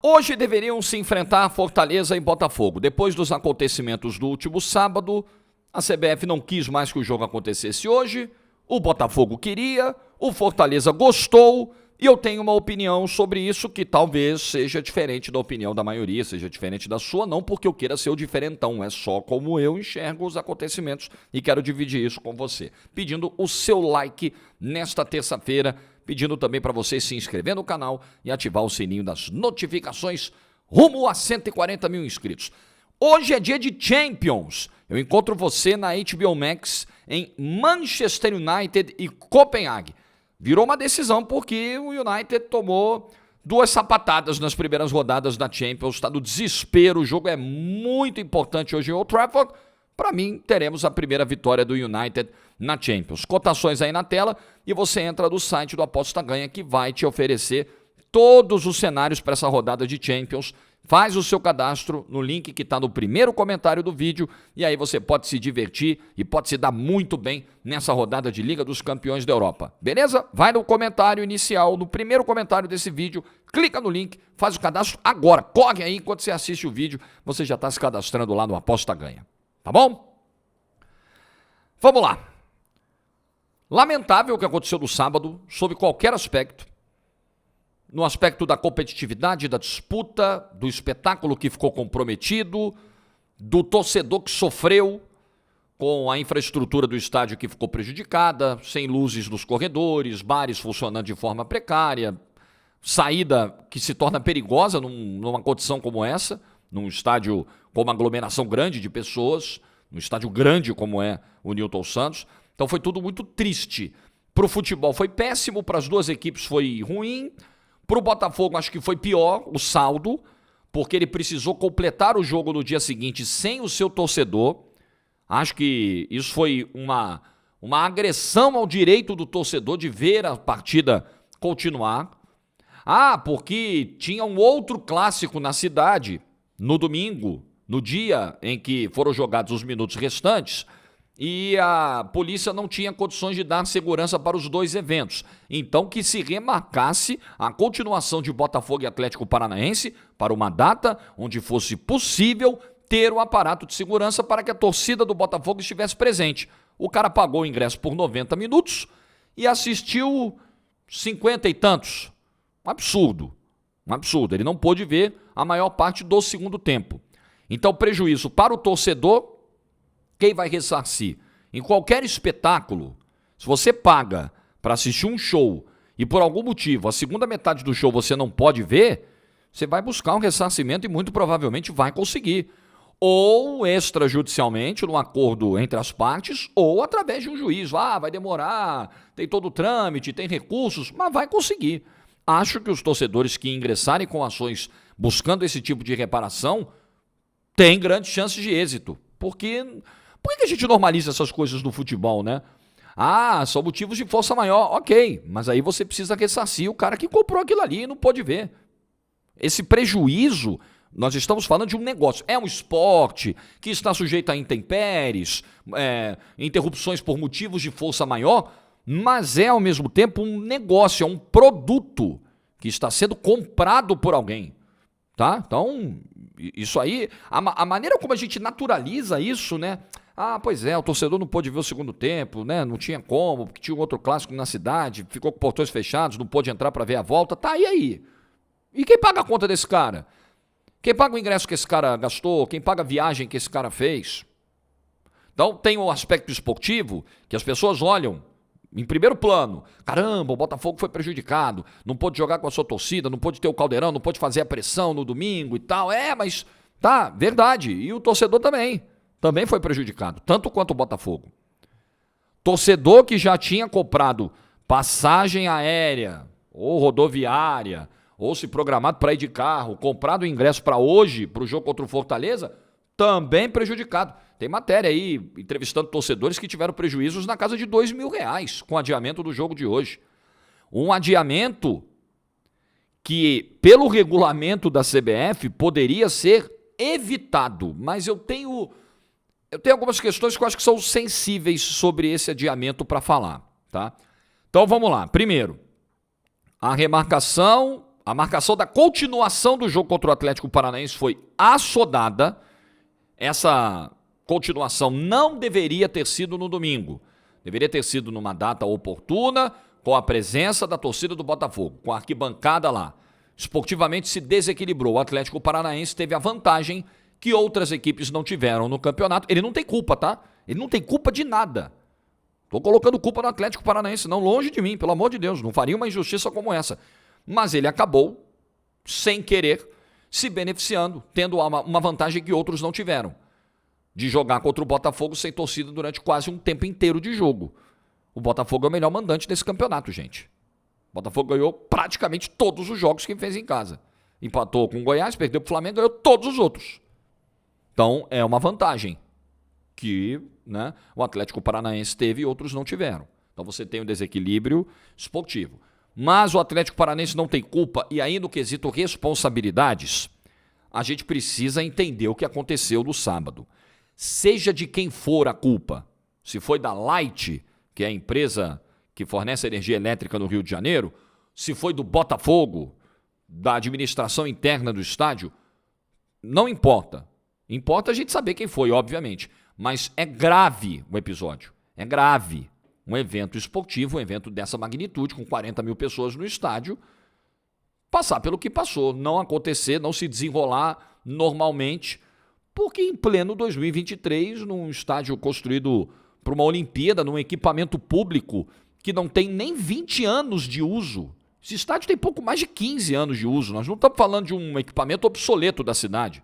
Hoje deveriam se enfrentar Fortaleza e Botafogo. Depois dos acontecimentos do último sábado, a CBF não quis mais que o jogo acontecesse hoje, o Botafogo queria, o Fortaleza gostou, e eu tenho uma opinião sobre isso que talvez seja diferente da opinião da maioria, seja diferente da sua, não porque eu queira ser o diferentão, é só como eu enxergo os acontecimentos e quero dividir isso com você. Pedindo o seu like nesta terça-feira, pedindo também para você se inscrever no canal e ativar o sininho das notificações rumo a 140 mil inscritos. Hoje é dia de Champions. Eu encontro você na HBO Max em Manchester United e Copenhague. Virou uma decisão porque o United tomou 2 sapatadas nas primeiras rodadas da Champions. Está no desespero, o jogo é muito importante hoje em Old Trafford. Para mim, teremos a primeira vitória do United na Champions. Cotações aí na tela e você entra no site do Aposta Ganha que vai te oferecer todos os cenários para essa rodada de Champions. Faz o seu cadastro no link que está no primeiro comentário do vídeo e aí você pode se divertir e pode se dar muito bem nessa rodada de Liga dos Campeões da Europa. Beleza? Vai no comentário inicial, no primeiro comentário desse vídeo, clica no link, faz o cadastro agora. Corre aí enquanto você assiste o vídeo, você já está se cadastrando lá no Aposta Ganha. Tá bom? Vamos lá. Lamentável o que aconteceu no sábado, sob qualquer aspecto. No aspecto da competitividade, da disputa, do espetáculo que ficou comprometido, do torcedor que sofreu com a infraestrutura do estádio que ficou prejudicada, sem luzes nos corredores, bares funcionando de forma precária, saída que se torna perigosa numa condição como essa, num estádio com uma aglomeração grande de pessoas, num estádio grande como é o Newton Santos. Então foi tudo muito triste. Para o futebol foi péssimo, para as duas equipes foi ruim. Para o Botafogo acho que foi pior o saldo, porque ele precisou completar o jogo no dia seguinte sem o seu torcedor. Acho que isso foi uma agressão ao direito do torcedor de ver a partida continuar. Porque tinha um outro clássico na cidade, no domingo, no dia em que foram jogados os minutos restantes, e a polícia não tinha condições de dar segurança para os 2 eventos. Então que se remarcasse a continuação de Botafogo e Atlético Paranaense para uma data onde fosse possível ter o aparato de segurança para que a torcida do Botafogo estivesse presente. O cara pagou o ingresso por 90 minutos e assistiu 50 e tantos. Um absurdo. Ele não pôde ver a maior parte do segundo tempo. Então prejuízo para o torcedor. Quem vai ressarcir? Em qualquer espetáculo, se você paga para assistir um show e por algum motivo a segunda metade do show você não pode ver, você vai buscar um ressarcimento e muito provavelmente vai conseguir. Ou extrajudicialmente, num acordo entre as partes, ou através de um juiz. Vai demorar, tem todo o trâmite, tem recursos, mas vai conseguir. Acho que os torcedores que ingressarem com ações buscando esse tipo de reparação têm grandes chances de êxito. Porque... Por que a gente normaliza essas coisas no futebol, né? São motivos de força maior. Ok, mas aí você precisa ressarcir o cara que comprou aquilo ali e não pôde ver. Esse prejuízo, nós estamos falando de um negócio. É um esporte que está sujeito a intempéries, interrupções por motivos de força maior, mas é ao mesmo tempo um negócio, é um produto que está sendo comprado por alguém. Tá? Então, isso aí, a maneira como a gente naturaliza isso, né? Pois é, o torcedor não pôde ver o segundo tempo, né? Não tinha como, porque tinha um outro clássico na cidade, ficou com portões fechados, não pôde entrar para ver a volta. Tá, e aí? E quem paga a conta desse cara? Quem paga o ingresso que esse cara gastou? Quem paga a viagem que esse cara fez? Então, tem o aspecto esportivo que as pessoas olham em primeiro plano. Caramba, o Botafogo foi prejudicado, não pôde jogar com a sua torcida, não pôde ter o Caldeirão, não pôde fazer a pressão no domingo e tal. Mas tá, verdade. E o torcedor também foi prejudicado, tanto quanto o Botafogo. Torcedor que já tinha comprado passagem aérea ou rodoviária, ou se programado para ir de carro, comprado o ingresso para hoje, para o jogo contra o Fortaleza, também prejudicado. Tem matéria aí, entrevistando torcedores que tiveram prejuízos na casa de R$2.000 com o adiamento do jogo de hoje. Um adiamento que, pelo regulamento da CBF, poderia ser evitado. Mas eu tenho algumas questões que eu acho que são sensíveis sobre esse adiamento para falar, tá? Então vamos lá. Primeiro, a remarcação A marcação da continuação do jogo contra o Atlético Paranaense foi assodada. Essa continuação não deveria ter sido no domingo. Deveria ter sido numa data oportuna, com a presença da torcida do Botafogo, com a arquibancada lá. Esportivamente se desequilibrou. O Atlético Paranaense teve a vantagem que outras equipes não tiveram no campeonato. Ele não tem culpa, tá? Ele não tem culpa de nada. Tô colocando culpa no Atlético Paranaense, não, longe de mim, pelo amor de Deus. Não faria uma injustiça como essa. Mas ele acabou, sem querer, se beneficiando, tendo uma vantagem que outros não tiveram. De jogar contra o Botafogo sem torcida durante quase um tempo inteiro de jogo. O Botafogo é o melhor mandante desse campeonato, gente. O Botafogo ganhou praticamente todos os jogos que fez em casa. Empatou com o Goiás, perdeu pro Flamengo, ganhou todos os outros. Então, é uma vantagem que, né, o Atlético Paranaense teve e outros não tiveram. Então, você tem um desequilíbrio esportivo. Mas o Atlético Paranaense não tem culpa e aí no quesito responsabilidades, a gente precisa entender o que aconteceu no sábado. Seja de quem for a culpa, se foi da Light, que é a empresa que fornece energia elétrica no Rio de Janeiro, se foi do Botafogo, da administração interna do estádio, não importa. Importa a gente saber quem foi, obviamente. Mas é grave o episódio. É grave. Um evento esportivo, um evento dessa magnitude, com 40 mil pessoas no estádio, passar pelo que passou, não acontecer, não se desenrolar normalmente, porque em pleno 2023, num estádio construído para uma Olimpíada, num equipamento público que não tem nem 20 anos de uso. Esse estádio tem pouco mais de 15 anos de uso. Nós não estamos falando de um equipamento obsoleto da cidade.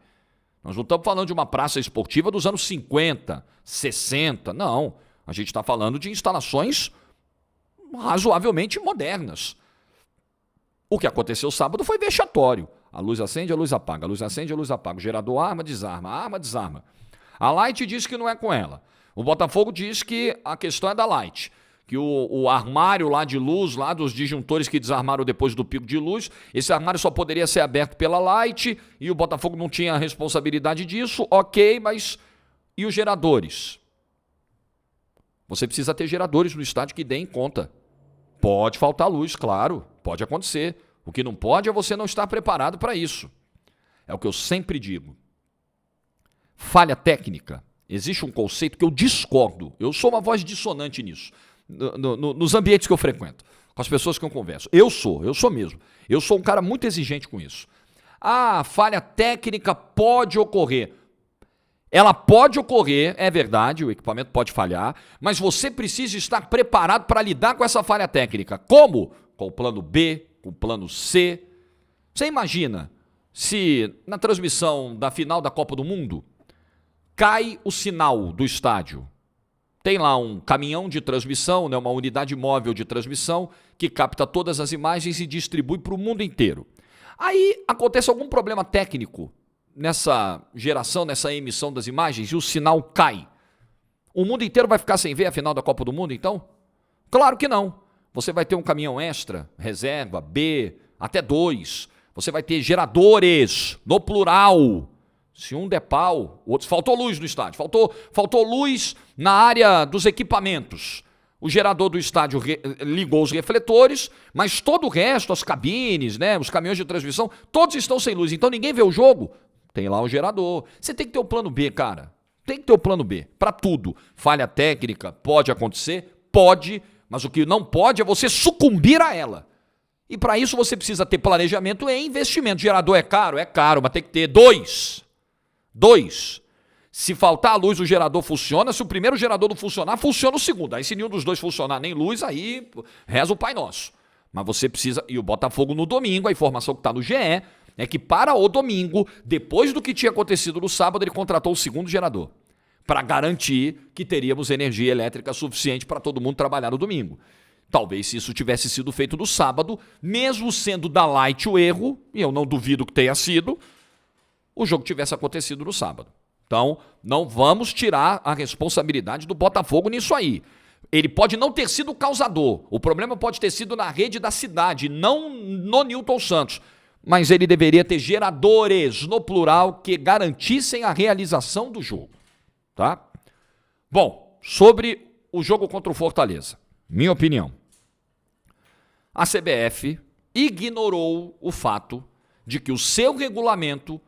Nós não estamos falando de uma praça esportiva dos anos 50, 60. Não. A gente está falando de instalações razoavelmente modernas. O que aconteceu sábado foi vexatório. A luz acende, a luz apaga. A luz acende, a luz apaga. O gerador arma, desarma. A Light diz que não é com ela. O Botafogo diz que a questão é da Light. Que o armário lá de luz, lá dos disjuntores que desarmaram depois do pico de luz, esse armário só poderia ser aberto pela Light e o Botafogo não tinha a responsabilidade disso, ok, mas e os geradores? Você precisa ter geradores no estádio que deem conta. Pode faltar luz, claro, pode acontecer. O que não pode é você não estar preparado para isso. É o que eu sempre digo. Falha técnica. Existe um conceito que eu discordo. Eu sou uma voz dissonante nisso. Nos ambientes que eu frequento, com as pessoas que eu converso. Eu sou mesmo. Eu sou um cara muito exigente com isso. A falha técnica pode ocorrer. Ela pode ocorrer, é verdade, o equipamento pode falhar, mas você precisa estar preparado para lidar com essa falha técnica. Como? Com o plano B, com o plano C. Você imagina se na transmissão da final da Copa do Mundo cai o sinal do estádio. Tem lá um caminhão de transmissão, né, uma unidade móvel de transmissão que capta todas as imagens e distribui para o mundo inteiro. Aí acontece algum problema técnico nessa geração, nessa emissão das imagens e o sinal cai. O mundo inteiro vai ficar sem ver a final da Copa do Mundo, então? Claro que não. Você vai ter um caminhão extra, reserva, B, até 2. Você vai ter geradores, no plural. Se um der pau, outros... Faltou luz no estádio, faltou luz na área dos equipamentos. O gerador do estádio ligou os refletores, mas todo o resto, as cabines, né, os caminhões de transmissão, todos estão sem luz. Então ninguém vê o jogo. Tem lá o gerador. Você tem que ter o plano B, cara. Tem que ter o plano B para tudo. Falha técnica pode acontecer? Pode, mas o que não pode é você sucumbir a ela. E para isso você precisa ter planejamento e investimento. Gerador é caro, mas tem que ter 2. Se faltar a luz, o gerador funciona. Se o primeiro gerador não funcionar, funciona o segundo. Aí se nenhum dos dois funcionar, nem luz, aí reza o Pai Nosso. Mas você precisa... E o Botafogo no domingo, a informação que está no GE, é que para o domingo, depois do que tinha acontecido no sábado, ele contratou o segundo gerador. Para garantir que teríamos energia elétrica suficiente para todo mundo trabalhar no domingo. Talvez se isso tivesse sido feito no sábado, mesmo sendo da Light o erro, e eu não duvido que tenha sido, o jogo tivesse acontecido no sábado. Então, não vamos tirar a responsabilidade do Botafogo nisso aí. Ele pode não ter sido o causador. O problema pode ter sido na rede da cidade, não no Newton Santos. Mas ele deveria ter geradores, no plural, que garantissem a realização do jogo. Tá? Bom, sobre o jogo contra o Fortaleza. Minha opinião. A CBF ignorou o fato de que o seu regulamento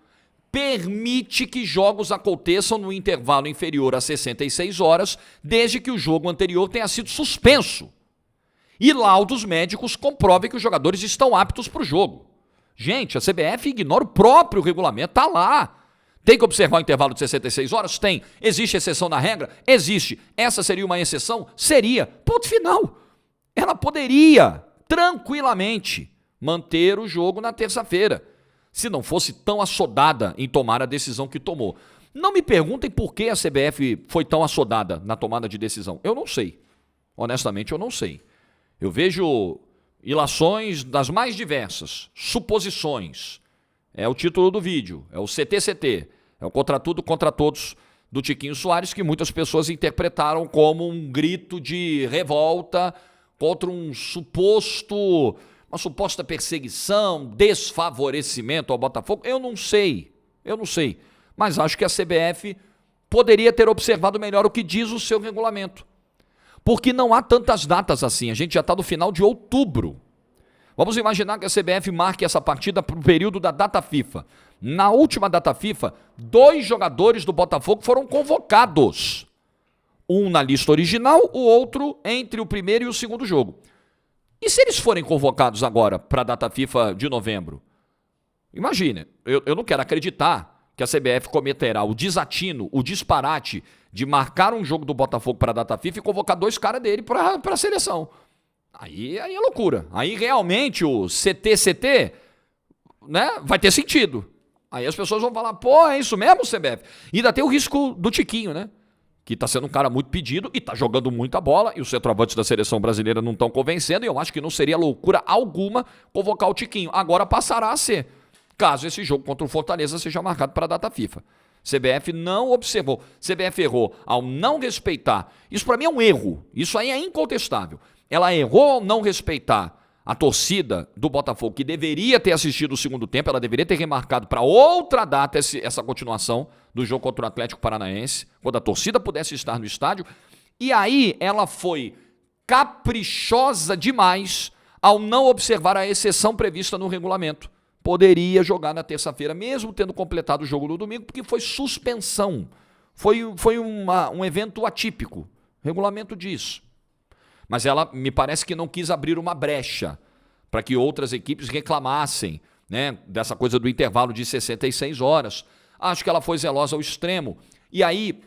permite que jogos aconteçam no intervalo inferior a 66 horas, desde que o jogo anterior tenha sido suspenso. E laudos médicos comprovem que os jogadores estão aptos para o jogo. Gente, a CBF ignora o próprio regulamento, está lá. Tem que observar o intervalo de 66 horas? Tem. Existe exceção na regra? Existe. Essa seria uma exceção? Seria. Ponto final. Ela poderia, tranquilamente, manter o jogo na terça-feira, se não fosse tão assodada em tomar a decisão que tomou. Não me perguntem por que a CBF foi tão assodada na tomada de decisão. Eu não sei. Honestamente, eu não sei. Eu vejo ilações das mais diversas, suposições. É o título do vídeo, é o CTCT, é o Contra Tudo, Contra Todos do Tiquinho Soares, que muitas pessoas interpretaram como um grito de revolta contra uma suposta perseguição, desfavorecimento ao Botafogo. Eu não sei, mas acho que a CBF poderia ter observado melhor o que diz o seu regulamento. Porque não há tantas datas assim, a gente já está no final de outubro. Vamos imaginar que a CBF marque essa partida para o período da data FIFA. Na última data FIFA, 2 jogadores do Botafogo foram convocados. Um na lista original, o outro entre o primeiro e o segundo jogo. E se eles forem convocados agora para a data FIFA de novembro? Imagine, eu não quero acreditar que a CBF cometerá o desatino, o disparate de marcar um jogo do Botafogo para a data FIFA e convocar 2 caras dele para a seleção. Aí é loucura. Aí realmente o CTCT, né, vai ter sentido. Aí as pessoas vão falar, pô, é isso mesmo, CBF? E ainda tem o risco do Tiquinho, né? Que está sendo um cara muito pedido e está jogando muita bola, e os centroavantes da seleção brasileira não estão convencendo, e eu acho que não seria loucura alguma convocar o Tiquinho. Agora passará a ser, caso esse jogo contra o Fortaleza seja marcado para a data FIFA. CBF não observou, CBF errou ao não respeitar. Isso para mim é um erro, isso aí é incontestável. Ela errou ao não respeitar a torcida do Botafogo, que deveria ter assistido o segundo tempo, ela deveria ter remarcado para outra data essa continuação do jogo contra o Atlético Paranaense, quando a torcida pudesse estar no estádio. E aí ela foi caprichosa demais ao não observar a exceção prevista no regulamento. Poderia jogar na terça-feira, mesmo tendo completado o jogo no domingo, porque foi suspensão. Foi um evento atípico. O regulamento diz. Mas ela me parece que não quis abrir uma brecha para que outras equipes reclamassem, né, dessa coisa do intervalo de 66 horas. Acho que ela foi zelosa ao extremo. E aí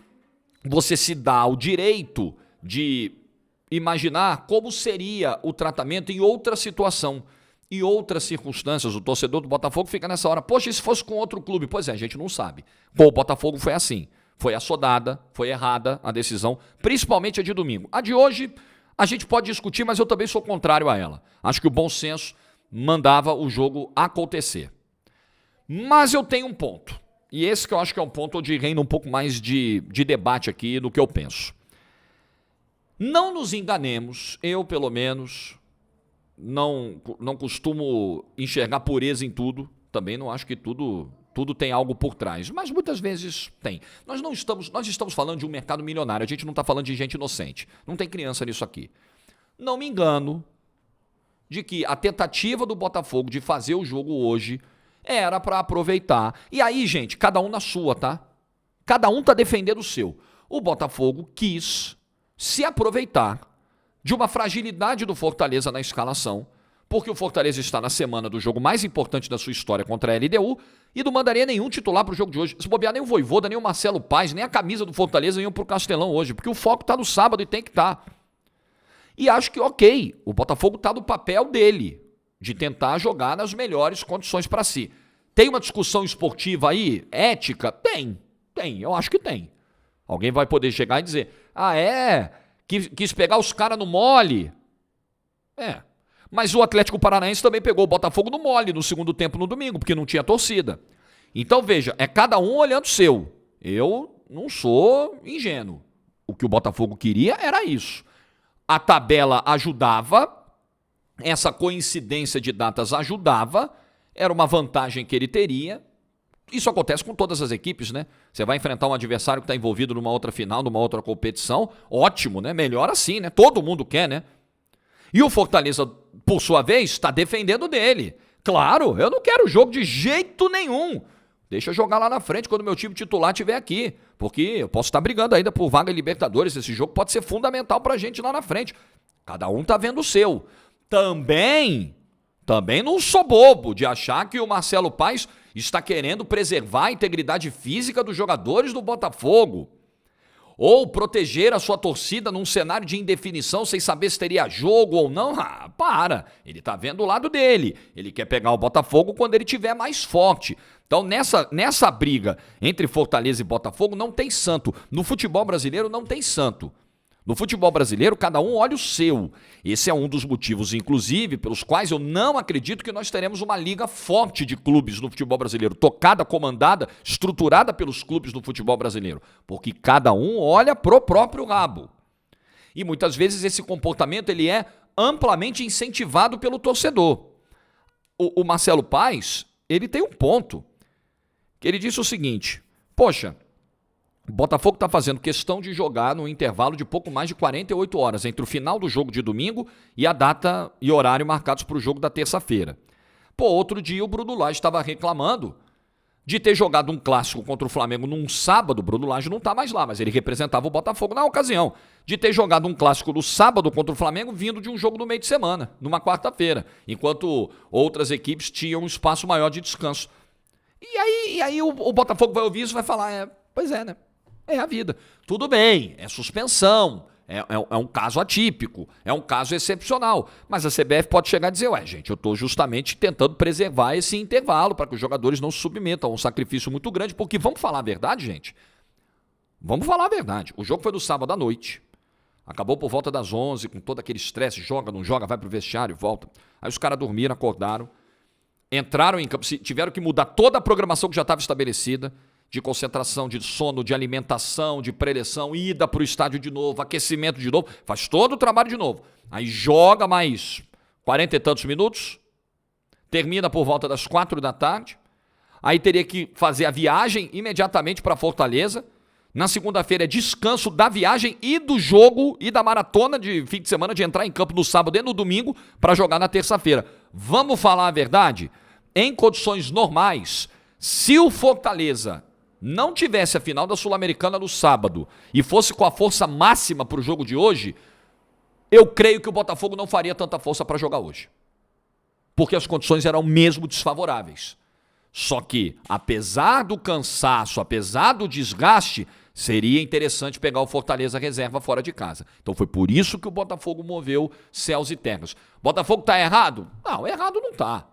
você se dá o direito de imaginar como seria o tratamento em outra situação, em outras circunstâncias. O torcedor do Botafogo fica nessa hora, poxa, e se fosse com outro clube? Pois é, a gente não sabe. Com o Botafogo foi assim. Foi assodada, foi errada a decisão, principalmente a de domingo. A de hoje a gente pode discutir, mas eu também sou contrário a ela. Acho que o bom senso mandava o jogo acontecer. Mas eu tenho um ponto. E esse que eu acho que é um ponto onde reina um pouco mais de debate aqui do que eu penso. Não nos enganemos, eu pelo menos não costumo enxergar pureza em tudo. Também não acho que tudo tem algo por trás, mas muitas vezes tem. Nós estamos falando de um mercado milionário, a gente não está falando de gente inocente. Não tem criança nisso aqui. Não me engano de que a tentativa do Botafogo de fazer o jogo hoje era para aproveitar. E aí, gente, cada um na sua, tá? Cada um tá defendendo o seu. O Botafogo quis se aproveitar de uma fragilidade do Fortaleza na escalação, porque o Fortaleza está na semana do jogo mais importante da sua história contra a LDU e não mandaria nenhum titular para o jogo de hoje. Se bobear nem o Vojvoda, nem o Marcelo Paes, nem a camisa do Fortaleza iam para o Castelão hoje, porque o foco está no sábado e tem que estar. E acho que ok, o Botafogo está no papel dele, de tentar jogar nas melhores condições para si. Tem uma discussão esportiva aí, ética? Tem, eu acho que tem. Alguém vai poder chegar e dizer, quis pegar os caras no mole. Mas o Atlético Paranaense também pegou o Botafogo no mole no segundo tempo no domingo, porque não tinha torcida. Então veja, é cada um olhando o seu. Eu não sou ingênuo. O que o Botafogo queria era isso. A tabela ajudava, essa coincidência de datas ajudava, era uma vantagem que ele teria. Isso acontece com todas as equipes, né? Você vai enfrentar um adversário que está envolvido numa outra final, numa outra competição, ótimo, né? Melhor assim, né? Todo mundo quer, né? E o Fortaleza, por sua vez, está defendendo dele. Claro, eu não quero jogo de jeito nenhum. Deixa eu jogar lá na frente quando meu time titular estiver aqui. Porque eu posso estar brigando ainda por vaga em Libertadores. Esse jogo pode ser fundamental pra gente lá na frente. Cada um tá vendo o seu. Também não sou bobo de achar que o Marcelo Paes está querendo preservar a integridade física dos jogadores do Botafogo. Ou proteger a sua torcida num cenário de indefinição sem saber se teria jogo ou não. Ah, para! Ele tá vendo o lado dele. Ele quer pegar o Botafogo quando ele tiver mais forte. Então, nessa briga entre Fortaleza e Botafogo, não tem santo. No futebol brasileiro, não tem santo. No futebol brasileiro, cada um olha o seu. Esse é um dos motivos, inclusive, pelos quais eu não acredito que nós teremos uma liga forte de clubes no futebol brasileiro, tocada, comandada, estruturada pelos clubes do futebol brasileiro. Porque cada um olha pro próprio rabo. E muitas vezes esse comportamento ele é amplamente incentivado pelo torcedor. O Marcelo Paes, ele tem um ponto. Que ele disse o seguinte: poxa, o Botafogo está fazendo questão de jogar num intervalo de pouco mais de 48 horas entre o final do jogo de domingo e a data e horário marcados para o jogo da terça-feira. Pô, outro dia o Bruno Lage estava reclamando de ter jogado um clássico contra o Flamengo num sábado. O Bruno Lage não está mais lá, mas ele representava o Botafogo na ocasião. De ter jogado um clássico no sábado contra o Flamengo vindo de um jogo no meio de semana, numa quarta-feira, enquanto outras equipes tinham um espaço maior de descanso. E aí o Botafogo vai ouvir isso e vai falar, pois é, né? É a vida. Tudo bem, é suspensão, é um caso atípico, é um caso excepcional. Mas a CBF pode chegar e dizer, gente, eu estou justamente tentando preservar esse intervalo para que os jogadores não se submetam a um sacrifício muito grande, porque vamos falar a verdade, gente? Vamos falar a verdade. O jogo foi no sábado à noite, acabou por volta das 11, com todo aquele estresse, joga, não joga, vai pro vestiário, volta. Aí os caras dormiram, acordaram, entraram em campo, tiveram que mudar toda a programação que já estava estabelecida, de concentração, de sono, de alimentação, de preleção, ida para o estádio de novo, aquecimento de novo, faz todo o trabalho de novo. Aí joga mais 40 e tantos minutos, termina por volta das 4 da tarde, aí teria que fazer a viagem imediatamente para Fortaleza. Na segunda-feira é descanso da viagem e do jogo e da maratona de fim de semana, de entrar em campo no sábado e no domingo para jogar na terça-feira. Vamos falar a verdade? Em condições normais, se o Fortaleza não tivesse a final da Sul-Americana no sábado e fosse com a força máxima para o jogo de hoje, eu creio que o Botafogo não faria tanta força para jogar hoje. Porque as condições eram mesmo desfavoráveis. Só que, apesar do cansaço, apesar do desgaste, seria interessante pegar o Fortaleza reserva fora de casa. Então foi por isso que o Botafogo moveu céus e terras. Botafogo tá errado? Não, errado não tá.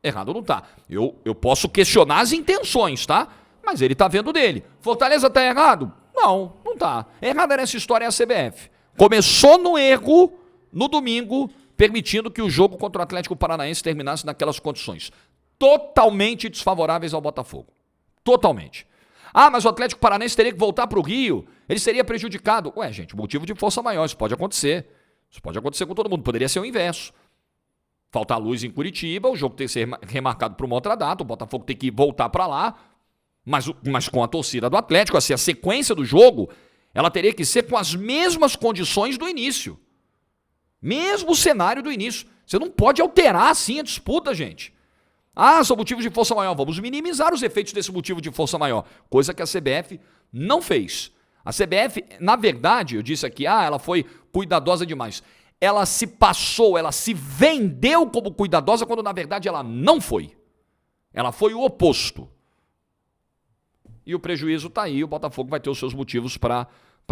Errado não tá. Eu posso questionar as intenções, tá? Mas ele tá vendo dele. Fortaleza tá errado? Não, não tá. Errada nessa história é a CBF. Começou no erro no domingo, permitindo que o jogo contra o Atlético Paranaense terminasse naquelas condições totalmente desfavoráveis ao Botafogo. Totalmente. Ah, mas o Atlético Paranaense teria que voltar para o Rio, ele seria prejudicado. Ué, gente, motivo de força maior, isso pode acontecer. Isso pode acontecer com todo mundo, poderia ser o inverso. Faltar luz em Curitiba, o jogo ter que ser remarcado para uma outra data, o Botafogo tem que voltar para lá, mas com a torcida do Atlético, assim, a sequência do jogo, ela teria que ser com as mesmas condições do início. Mesmo cenário do início. Você não pode alterar assim a disputa, gente. Ah, são motivos de força maior. Vamos minimizar os efeitos desse motivo de força maior. Coisa que a CBF não fez. A CBF, na verdade, eu disse aqui, ela foi cuidadosa demais. Ela se passou, ela se vendeu como cuidadosa, quando na verdade ela não foi. Ela foi o oposto. E o prejuízo está aí, o Botafogo vai ter os seus motivos para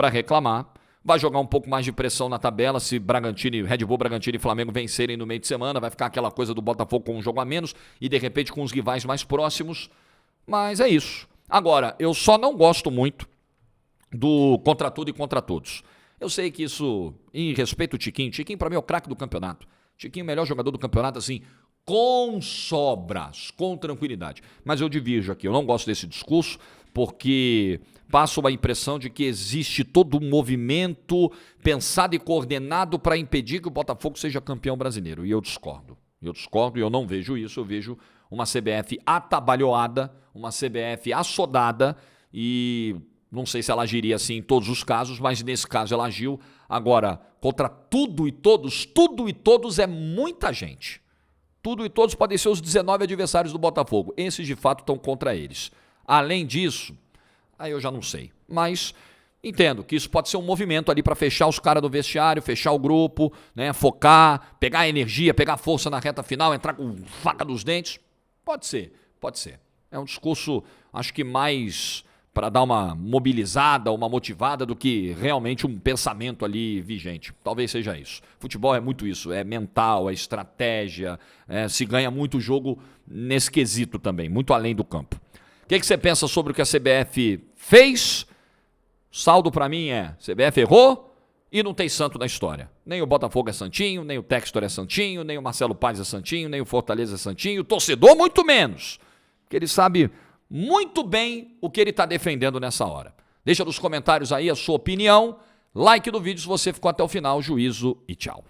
reclamar. Vai jogar um pouco mais de pressão na tabela, se Red Bull, Bragantino e Flamengo vencerem no meio de semana, vai ficar aquela coisa do Botafogo com um jogo a menos e de repente com os rivais mais próximos, mas é isso. Agora, eu só não gosto muito do contra tudo e contra todos. Eu sei que isso, em respeito ao Tiquinho para mim é o craque do campeonato. Tiquinho, o melhor jogador do campeonato, assim, com sobras, com tranquilidade. Mas eu divirjo aqui, eu não gosto desse discurso, porque passa uma impressão de que existe todo um movimento pensado e coordenado para impedir que o Botafogo seja campeão brasileiro. E eu discordo. E eu não vejo isso. Eu vejo uma CBF atabalhoada, uma CBF assodada, e não sei se ela agiria assim em todos os casos, mas nesse caso ela agiu. Agora, contra tudo e todos é muita gente. Tudo e todos podem ser os 19 adversários do Botafogo. Esses, de fato, estão contra eles. Além disso, aí eu já não sei. Mas entendo que isso pode ser um movimento ali para fechar os caras do vestiário, fechar o grupo, né, focar, pegar energia, pegar força na reta final, entrar com faca nos dentes. Pode ser, pode ser. É um discurso, acho que mais para dar uma mobilizada, uma motivada do que realmente um pensamento ali vigente. Talvez seja isso. Futebol é muito isso, é mental, é estratégia, se ganha muito jogo nesse quesito também, muito além do campo. O que você pensa sobre o que a CBF fez? Saldo para mim é, CBF errou e não tem santo na história. Nem o Botafogo é santinho, nem o Textor é santinho, nem o Marcelo Paz é santinho, nem o Fortaleza é santinho, o torcedor muito menos, porque ele sabe muito bem o que ele está defendendo nessa hora. Deixa nos comentários aí a sua opinião, like no vídeo se você ficou até o final, juízo e tchau.